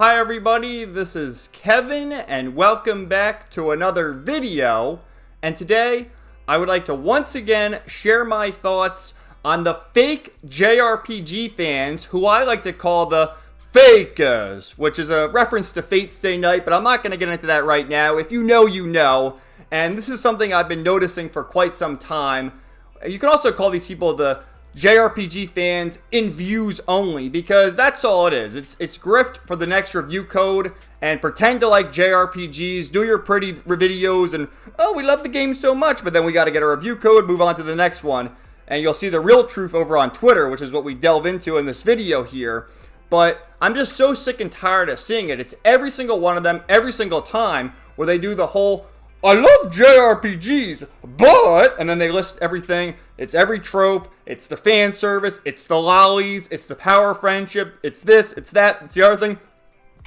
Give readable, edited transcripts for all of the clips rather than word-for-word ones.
Hi everybody, this is Kevin and welcome back to another video. And today I would like to once again share my thoughts on the fake JRPG fans who I like to call the fakers, which is a reference to Fate Stay Night, but I'm not going to get into that right now. If you know, you know. And this is something I've been noticing for quite some time. You can also call these people the JRPG fans in views only, because that's all it is. It's grift for the next review code and pretend to like JRPGs, do your pretty videos, and oh, we love the game so much, but then we got to get a review code, move on to the next one, and you'll see the real truth over on Twitter, which is what we delve into in this video here. But I'm just so sick and tired of seeing it. It's every single one of them, every single time, where they do the whole I love JRPGs, but, and then they list everything. It's every trope, it's the fan service, it's the lollies, it's the power friendship, it's this, it's that, it's the other thing.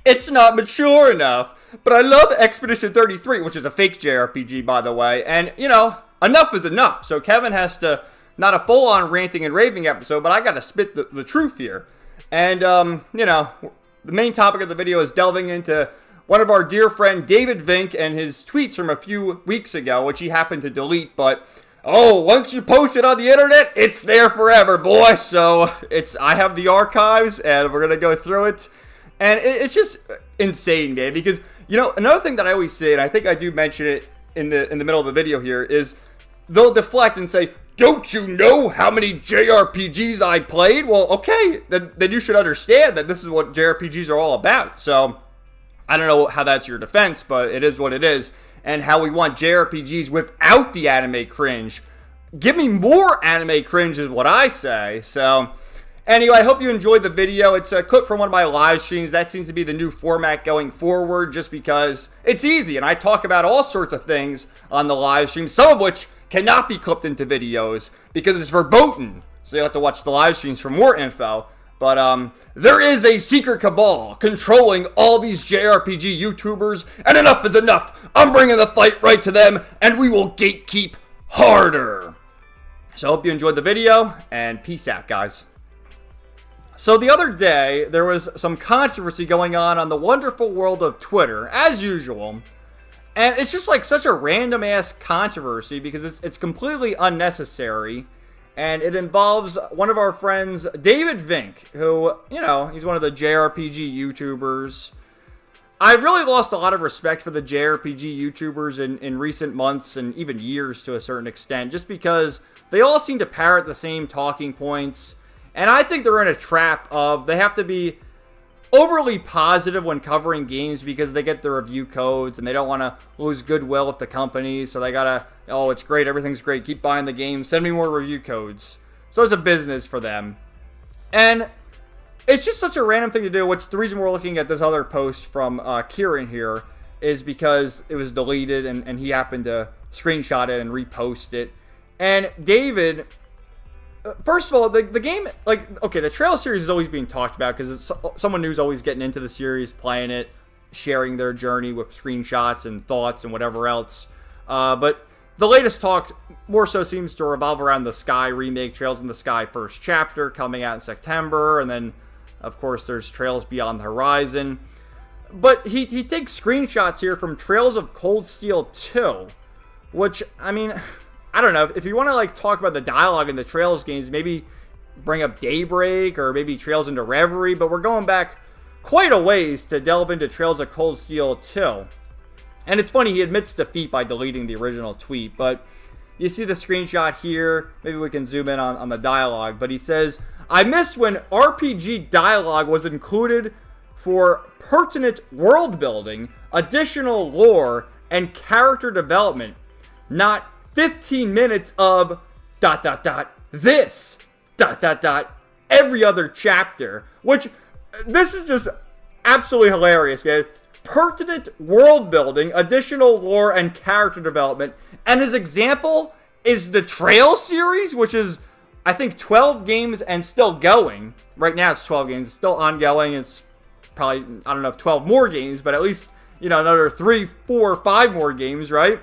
It's not mature enough, but I love Expedition 33, which is a fake JRPG, by the way. And, you know, enough is enough. So Kevin has to, not a full-on ranting and raving episode, but I got to spit the truth here. And, you know, the main topic of the video is delving into one of our dear friend David Vink and his tweets from a few weeks ago, which he happened to delete, but oh, once you post it on the internet, it's there forever, boy. So I have the archives, and we're gonna go through it, and it's just insane, man. Because you know, another thing that I always say, and I think I do mention it in the middle of the video here, is they'll deflect and say, "Don't you know how many JRPGs I played?" Well, okay, then you should understand that this is what JRPGs are all about. So I don't know how that's your defense, but it is what it is. And how we want JRPGs without the anime cringe. Give me more anime cringe is what I say. So anyway, I hope you enjoyed the video. It's a clip from one of my live streams. That seems to be the new format going forward, just because it's easy. And I talk about all sorts of things on the live stream, some of which cannot be clipped into videos because it's verboten. So you have to watch the live streams for more info. But there is a secret cabal controlling all these JRPG YouTubers, and enough is enough. I'm bringing the fight right to them, and we will gatekeep harder. So I hope you enjoyed the video, and peace out, guys. So the other day, there was some controversy going on the wonderful world of Twitter, as usual. And it's just like such a random-ass controversy because it's completely unnecessary. And it involves one of our friends, David Vink, who, you know, he's one of the JRPG YouTubers. I've really lost a lot of respect for the JRPG YouTubers in recent months and even years to a certain extent, just because they all seem to parrot the same talking points. And I think they're in a trap of they have to be overly positive when covering games because they get the review codes and they don't want to lose goodwill with the company, so they gotta, oh, it's great, everything's great, keep buying the game, send me more review codes. So it's a business for them. And it's just such a random thing to do, which the reason we're looking at this other post from Kieran here is because it was deleted and he happened to screenshot it and repost it. And David, first of all, the game, like, okay, the Trail series is always being talked about because it's someone who's always getting into the series, playing it, sharing their journey with screenshots and thoughts and whatever else. But the latest talk more so seems to revolve around the Sky remake, Trails in the Sky first chapter, coming out in September. And then, of course, there's Trails Beyond the Horizon. But he takes screenshots here from Trails of Cold Steel 2, which, I mean, I don't know, if you want to like talk about the dialogue in the Trails games, maybe bring up Daybreak or maybe Trails into Reverie, but we're going back quite a ways to delve into Trails of Cold Steel 2. And it's funny, he admits defeat by deleting the original tweet, but you see the screenshot here, maybe we can zoom in on the dialogue, but he says, I missed when RPG dialogue was included for pertinent world building, additional lore, and character development, not 15 minutes of ... this ... every other chapter, which this is just absolutely hilarious, man. Pertinent world building, additional lore, and character development. And his example is the Trail series, which is, I think, 12 games and still going. Right now it's 12 games, it's still ongoing. It's probably, I don't know if 12 more games, but at least, you know, another 3, 4, 5 more games, right?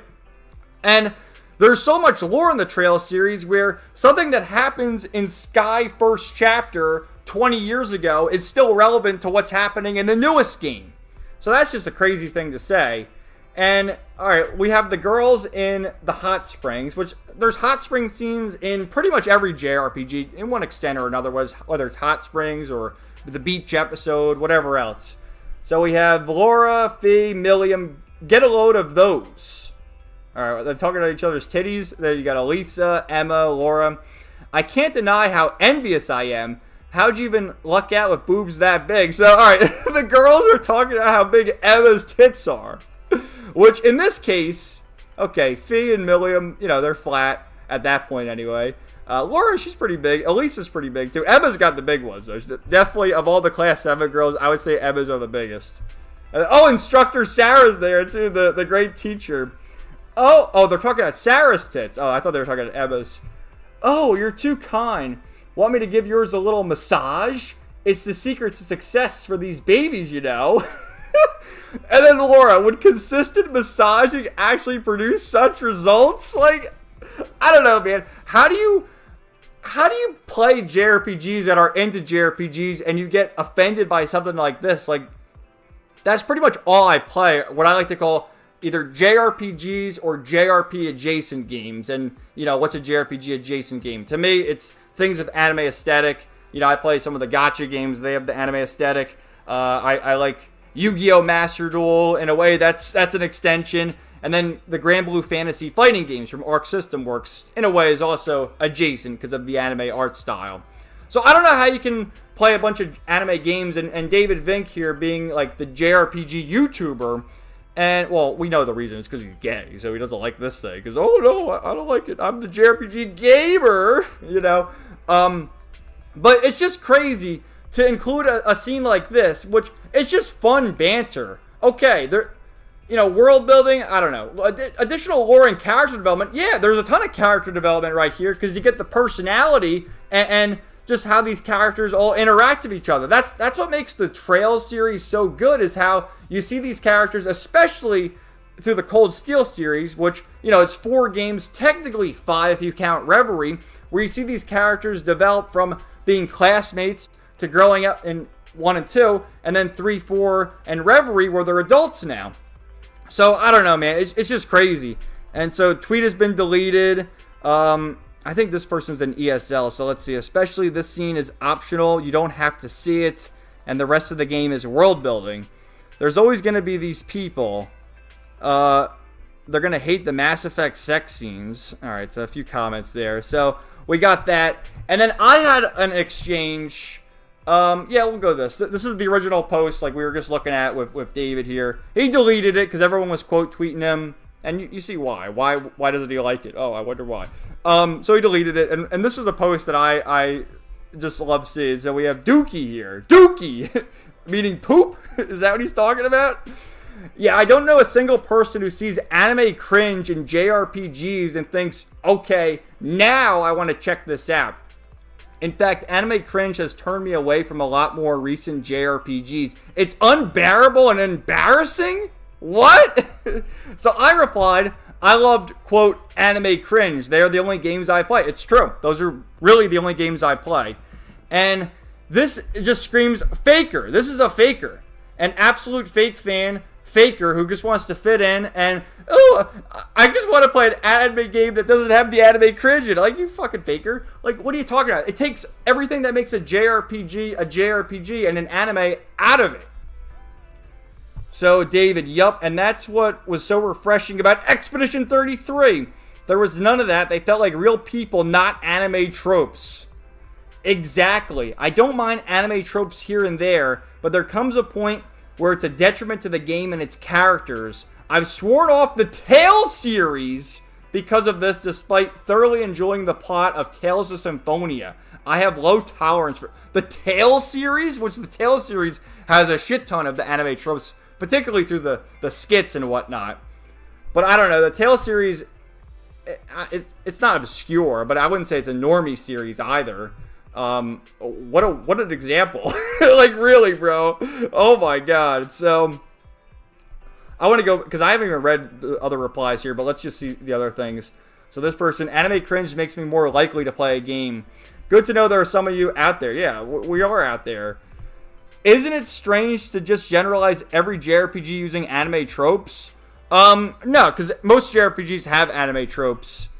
And there's so much lore in the Trail series where something that happens in Sky first chapter 20 years ago is still relevant to what's happening in the newest game. So that's just a crazy thing to say. And, alright, we have the girls in the hot springs, which there's hot spring scenes in pretty much every JRPG, in one extent or another, whether it's hot springs or the beach episode, whatever else. So we have Laura, Fee, Milliam, get a load of those. Alright, they're talking about each other's titties. There you got Elisa, Emma, Laura. I can't deny how envious I am. How'd you even luck out with boobs that big? So, alright, the girls are talking about how big Emma's tits are. Which, in this case, okay, Fee and Milliam, they're flat at that point anyway. Laura, she's pretty big. Elisa's pretty big, too. Emma's got the big ones, though. Definitely, of all the Class 7 girls, I would say Emma's are the biggest. Instructor Sarah's there, too, the great teacher. Oh, they're talking about Sarah's tits. Oh, I thought they were talking about Emma's. Oh, you're too kind. Want me to give yours a little massage? It's the secret to success for these babies, And then Laura, would consistent massaging actually produce such results? Like, I don't know, man. How do you play JRPGs that are into JRPGs and you get offended by something like this? Like, that's pretty much all I play. What I like to call either JRPGs or JRP adjacent games. And, what's a JRPG adjacent game? To me, it's things with anime aesthetic. I play some of the gacha games. They have the anime aesthetic. I like Yu-Gi-Oh! Master Duel. In a way, that's an extension. And then the Grand Blue Fantasy fighting games from Arc System Works, in a way, is also adjacent because of the anime art style. So I don't know how you can play a bunch of anime games and David Vink here being like the JRPG YouTuber. And, well, we know the reason. It's because he's gay, so he doesn't like this thing. Because, oh, no, I don't like it. I'm the JRPG gamer, But it's just crazy to include a scene like this, which it's just fun banter. Okay, world building, I don't know. Additional lore and character development. Yeah, there's a ton of character development right here because you get the personality and just how these characters all interact with each other. That's what makes the Trails series so good, is how you see these characters, especially through the Cold Steel series, which, it's 4 games, technically 5 if you count Reverie, where you see these characters develop from being classmates to growing up in 1 and 2, and then 3, 4, and Reverie, where they're adults now. So, I don't know, man. It's just crazy. And so, tweet has been deleted. I think this person's an ESL, so let's see. Especially this scene is optional. You don't have to see it. And the rest of the game is world building. There's always going to be these people. They're going to hate the Mass Effect sex scenes. Alright, so a few comments there. So, we got that. And then I had an exchange. Yeah, we'll go this. This is the original post, like we were just looking at with David here. He deleted it because everyone was quote tweeting him, and you see why. Why doesn't he like it? Oh, I wonder why. So he deleted it, and this is a post that I just love seeing. So we have Dookie here. Dookie, meaning poop. Is that what he's talking about? Yeah, I don't know a single person who sees anime cringe in JRPGs and thinks, okay, now I want to check this out. In fact, anime cringe has turned me away from a lot more recent JRPGs. It's unbearable and embarrassing? What? So I replied, I loved, quote, anime cringe. They are the only games I play. It's true. Those are really the only games I play. And this just screams faker. This is a faker. An absolute fake fan. Faker who just wants to fit in and, I just want to play an anime game that doesn't have the anime cringe in it. Like, you fucking faker. Like, what are you talking about? It takes everything that makes a JRPG and an anime out of it. So, David, yup, and that's what was so refreshing about Expedition 33. There was none of that. They felt like real people, not anime tropes. Exactly. I don't mind anime tropes here and there, but there comes a point where it's a detriment to the game and its characters. I've sworn off the Tales series because of this, despite thoroughly enjoying the plot of Tales of Symphonia. I have low tolerance for the Tales series, which the Tales series has a shit ton of the anime tropes, particularly through the skits and whatnot. But I don't know, the Tales series, it's not obscure, but I wouldn't say it's a normie series either. What an example. Like, really, bro. Oh my god. So I want to go, because I haven't even read the other replies here, but let's just see the other things. So this person, anime cringe makes me more likely to play a game. Good to know there are some of you out there. Yeah, we are out there. Isn't it strange to just generalize every JRPG using anime tropes? No, because most JRPGs have anime tropes.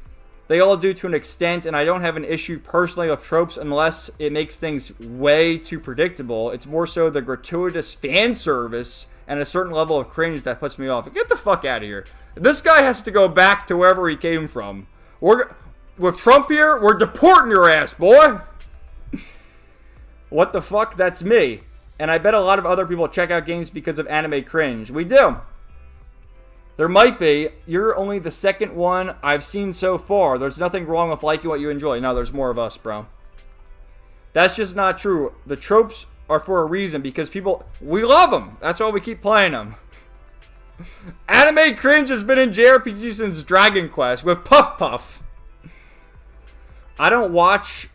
They all do to an extent, and I don't have an issue personally with tropes unless it makes things way too predictable. It's more so the gratuitous fan service and a certain level of cringe that puts me off. Get the fuck out of here. This guy has to go back to wherever he came from. With Trump here, we're deporting your ass, boy. What the fuck? That's me. And I bet a lot of other people check out games because of anime cringe. We do. There might be. You're only the second one I've seen so far. There's nothing wrong with liking what you enjoy. No, there's more of us, bro. That's just not true. The tropes are for a reason because we love them. That's why we keep playing them. Anime cringe has been in JRPG since Dragon Quest with Puff Puff. I don't watch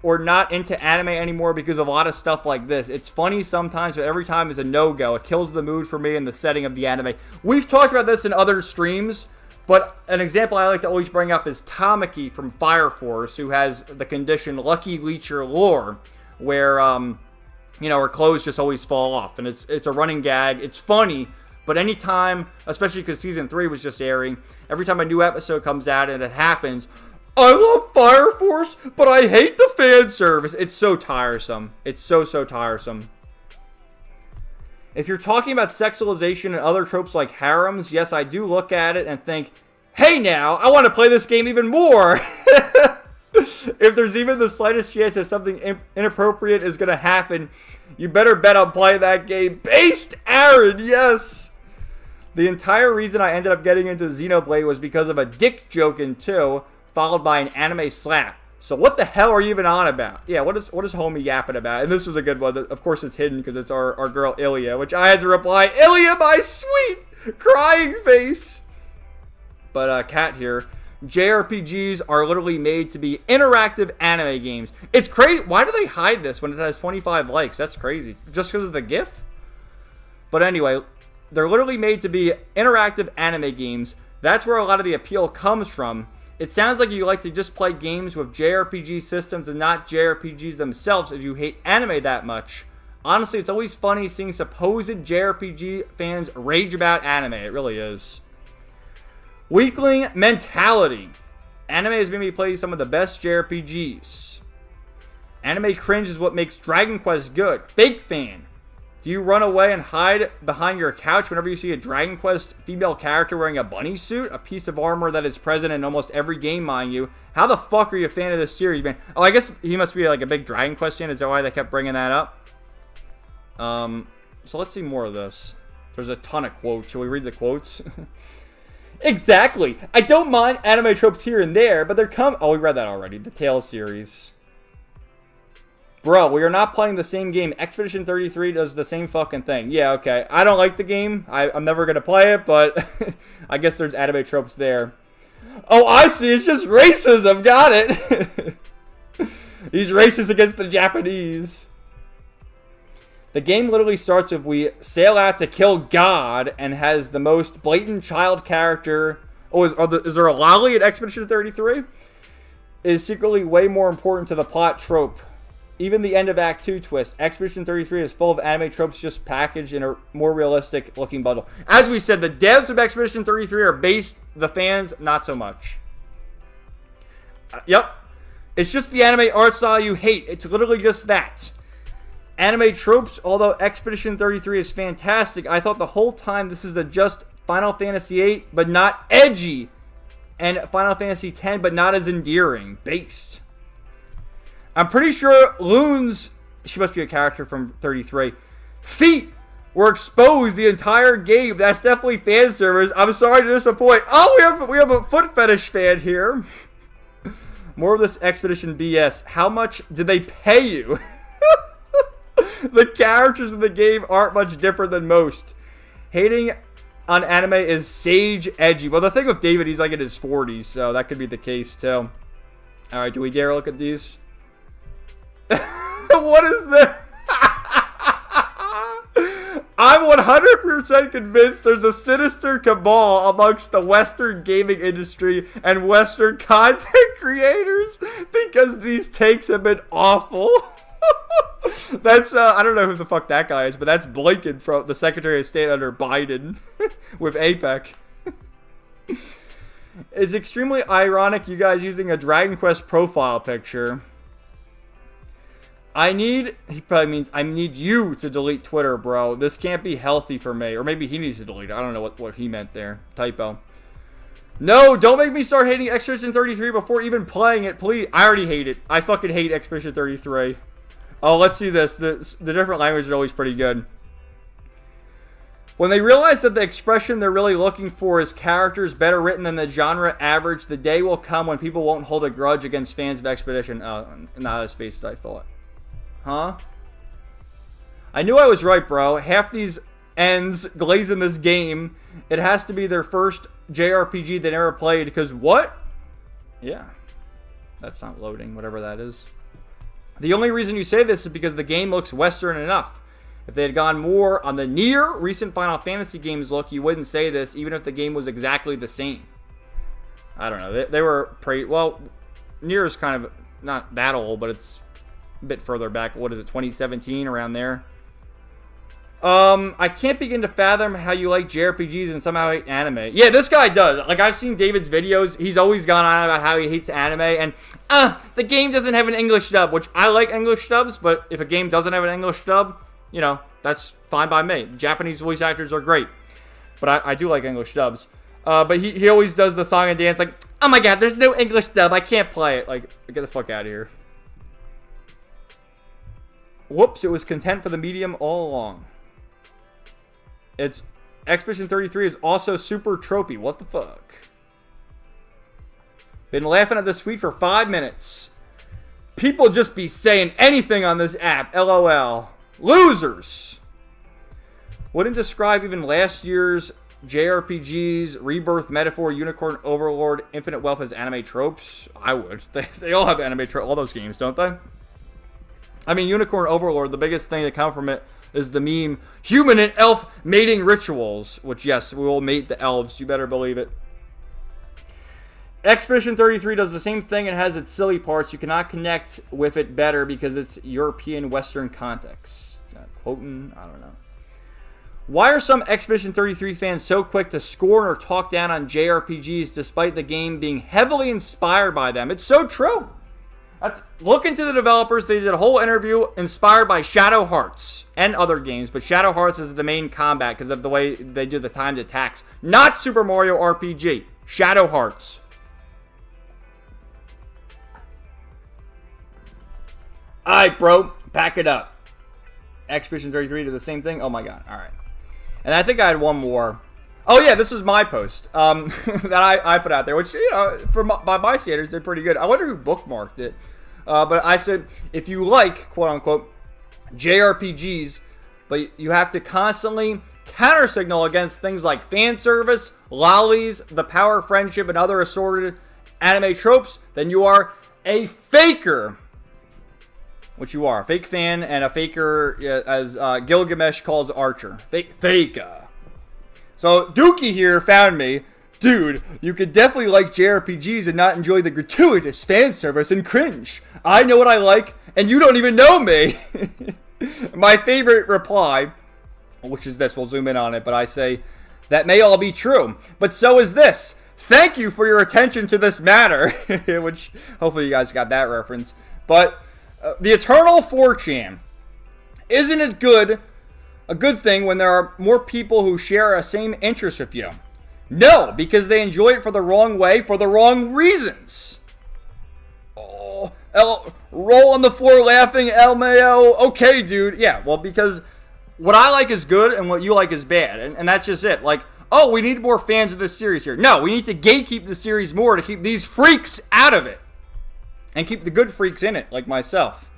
or not into anime anymore because of a lot of stuff like this. It's funny sometimes, but every time is a no-go. It kills the mood for me in the setting of the anime. We've talked about this in other streams, but an example I like to always bring up is Tamaki from Fire Force, who has the condition Lucky Leecher Lore, where, her clothes just always fall off. And it's a running gag. It's funny, but anytime, especially because Season 3 was just airing, every time a new episode comes out and it happens, I love Fire Force, but I hate the fan service. It's so tiresome. It's so tiresome. If you're talking about sexualization and other tropes like harems, yes, I do look at it and think, hey now, I want to play this game even more. If there's even the slightest chance that something inappropriate is going to happen, you better bet I'm playing that game. Based Aaron, yes. The entire reason I ended up getting into Xenoblade was because of a dick joke in 2, followed by an anime slap. So what the hell are you even on about? Yeah, what is homie yapping about? And this was a good one. Of course it's hidden because it's our girl Ilya, which I had to reply, Ilya, my sweet crying face. But Kat here, JRPGs are literally made to be interactive anime games. It's crazy. Why do they hide this when it has 25 likes? That's crazy. Just because of the GIF? But anyway, they're literally made to be interactive anime games. That's where a lot of the appeal comes from. It sounds like you like to just play games with JRPG systems and not JRPGs themselves if you hate anime that much. Honestly, it's always funny seeing supposed JRPG fans rage about anime. It really is. Weakling mentality. Anime has made me play some of the best JRPGs. Anime cringe is what makes Dragon Quest good. Fake fan. Do you run away and hide behind your couch whenever you see a Dragon Quest female character wearing a bunny suit? A piece of armor that is present in almost every game, mind you. How the fuck are you a fan of this series, man? Oh, I guess he must be like a big Dragon Quest fan. Is that why they kept bringing that up? So let's see more of this. There's a ton of quotes. Shall we read the quotes? Exactly. I don't mind anime tropes here and there, but oh, we read that already. The Tales series. Bro, we are not playing the same game. Expedition 33 does the same fucking thing. Yeah, okay. I don't like the game. I'm never going to play it, but I guess there's anime tropes there. Oh, I see. It's just racism. Got it. He's racist against the Japanese. The game literally starts with we sail out to kill God and has the most blatant child character. Oh, is there a lolly in Expedition 33? Is secretly way more important to the plot trope. Even the end of Act 2 twist. Expedition 33 is full of anime tropes just packaged in a more realistic looking bundle. As we said, the devs of Expedition 33 are based, the fans, not so much. Yep. It's just the anime art style you hate. It's literally just that. Anime tropes, although Expedition 33 is fantastic, I thought the whole time this is just Final Fantasy VIII, but not edgy. And Final Fantasy X, but not as endearing. Based. I'm pretty sure Loon's, she must be a character from 33, feet were exposed the entire game. That's definitely fan service. I'm sorry to disappoint. Oh, we have a foot fetish fan here. More of this Expedition BS. How much did they pay you? The characters in the game aren't much different than most. Hating on anime is sage edgy. Well, the thing with David, he's like in his 40s, so that could be the case too. Alright, do we dare look at these? What is this? I'm 100% convinced there's a sinister cabal amongst the Western gaming industry and Western content creators because these takes have been awful. That's, I don't know who the fuck that guy is, but that's Blinken from the Secretary of State under Biden with APEC. It's extremely ironic you guys using a Dragon Quest profile picture. He probably means, I need you to delete Twitter, bro. This can't be healthy for me. Or maybe he needs to delete it. I don't know what he meant there. Typo. No, don't make me start hating Expedition 33 before even playing it, please. I already hate it. I fucking hate Expedition 33. Oh, let's see this. The different languages are always pretty good. When they realize that the expression they're really looking for is characters better written than the genre average, the day will come when people won't hold a grudge against fans of Expedition. Not as space as I thought. Huh? I knew I was right, bro. Half these ends glazing this game, it has to be their first JRPG they never played, because what? Yeah. That's not loading, whatever that is. The only reason you say this is because the game looks Western enough. If they had gone more on the near recent Final Fantasy games look, you wouldn't say this, even if the game was exactly the same. I don't know. They were pretty... Well, Nier is kind of not that old, but it's a bit further back. What is it, 2017, around there? I can't begin to fathom how you like JRPGs and somehow hate anime. Yeah, this guy does. Like, I've seen David's videos. He's always gone on about how he hates anime. And, the game doesn't have an English dub, which I like English dubs, but if a game doesn't have an English dub, you know, that's fine by me. Japanese voice actors are great. But I do like English dubs. But he always does the song and dance like, oh my god, there's no English dub. I can't play it. Like, get the fuck out of here. Whoops, it was content for the medium all along. It's Expedition 33 is also super tropey. What the fuck? Been laughing at this tweet for 5 minutes. People just be saying anything on this app. LOL. Losers. Wouldn't describe even last year's JRPGs, Rebirth, Metaphor, Unicorn, Overlord, Infinite Wealth as anime tropes. I would. They all have anime tropes. All those games, don't they? I mean, Unicorn, Overlord, the biggest thing that come from it is the meme, human and elf mating rituals. Which, yes, we will mate the elves. You better believe it. Expedition 33 does the same thing and has its silly parts. You cannot connect with it better because it's European Western context. Quoting, I don't know. Why are some Expedition 33 fans so quick to scorn or talk down on JRPGs despite the game being heavily inspired by them? It's so true. Look into the developers. They did a whole interview inspired by Shadow Hearts and other games, but Shadow Hearts is the main combat because of the way they do the timed attacks. Not Super Mario RPG. Shadow Hearts. Alright, bro. Pack it up. Expedition 33 did the same thing. Oh my god. Alright. And I think I had one more. Oh yeah, this was my post that I put out there, which, you know, by my standards, did pretty good. I wonder who bookmarked it. But I said, if you like, quote unquote, JRPGs, but you have to constantly counter signal against things like fan service, lollies, the power of friendship, and other assorted anime tropes, then you are a faker. Which you are. A fake fan and a faker, as Gilgamesh calls Archer. Faker. So, Dookie here found me. Dude, you could definitely like JRPGs and not enjoy the gratuitous fan service and cringe. I know what I like, and you don't even know me. My favorite reply, which is this, we'll zoom in on it, but I say, that may all be true, but so is this. Thank you for your attention to this matter. Which, hopefully you guys got that reference. But, the eternal 4chan. Isn't it a good thing when there are more people who share a same interest with you? No, because they enjoy it for the wrong way, for the wrong reasons. Oh, roll on the floor laughing, LMAO. Okay, dude. Yeah, well, because what I like is good and what you like is bad. And that's just it. Like, oh, we need more fans of this series here. No, we need to gatekeep the series more to keep these freaks out of it. And keep the good freaks in it, like myself.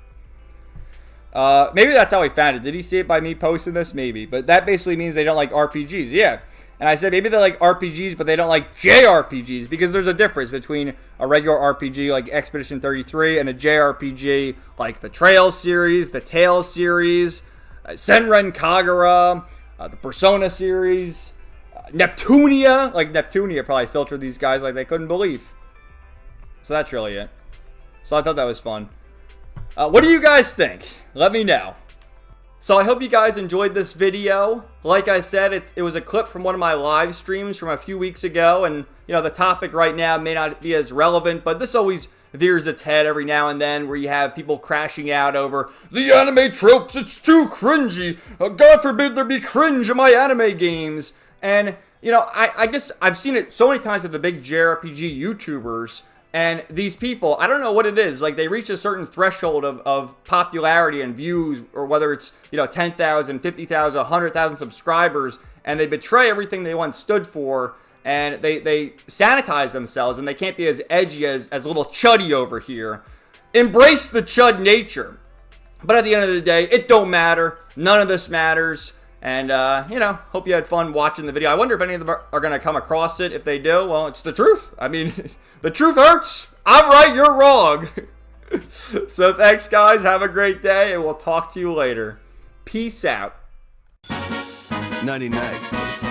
Maybe that's how he found it. Did he see it by me posting this? Maybe. But that basically means they don't like RPGs. Yeah. And I said maybe they like RPGs, but they don't like JRPGs. Because there's a difference between a regular RPG like Expedition 33 and a JRPG like the Trails series, the Tales series, Senran Kagura, the Persona series, Neptunia. Like, Neptunia probably filtered these guys like they couldn't believe. So that's really it. So I thought that was fun. What do you guys think? Let me know. So I hope you guys enjoyed this video. Like I said, it was a clip from one of my live streams from a few weeks ago. And, you know, the topic right now may not be as relevant, but this always veers its head every now and then, where you have people crashing out over the anime tropes. It's too cringy. God forbid there be cringe in my anime games. And, you know, I guess I've seen it so many times with the big JRPG YouTubers. And these people, I don't know what it is, like they reach a certain threshold of popularity and views, or whether it's, you know, 10,000, 50,000, 100,000 subscribers, and they betray everything they once stood for, and they sanitize themselves, and they can't be as edgy as little Chuddy over here. Embrace the Chud nature. But at the end of the day, it don't matter. None of this matters. And, you know, hope you had fun watching the video. I wonder if any of them are going to come across it. If they do, well, it's the truth. I mean, the truth hurts. I'm right, you're wrong. So thanks, guys. Have a great day, and we'll talk to you later. Peace out. 99.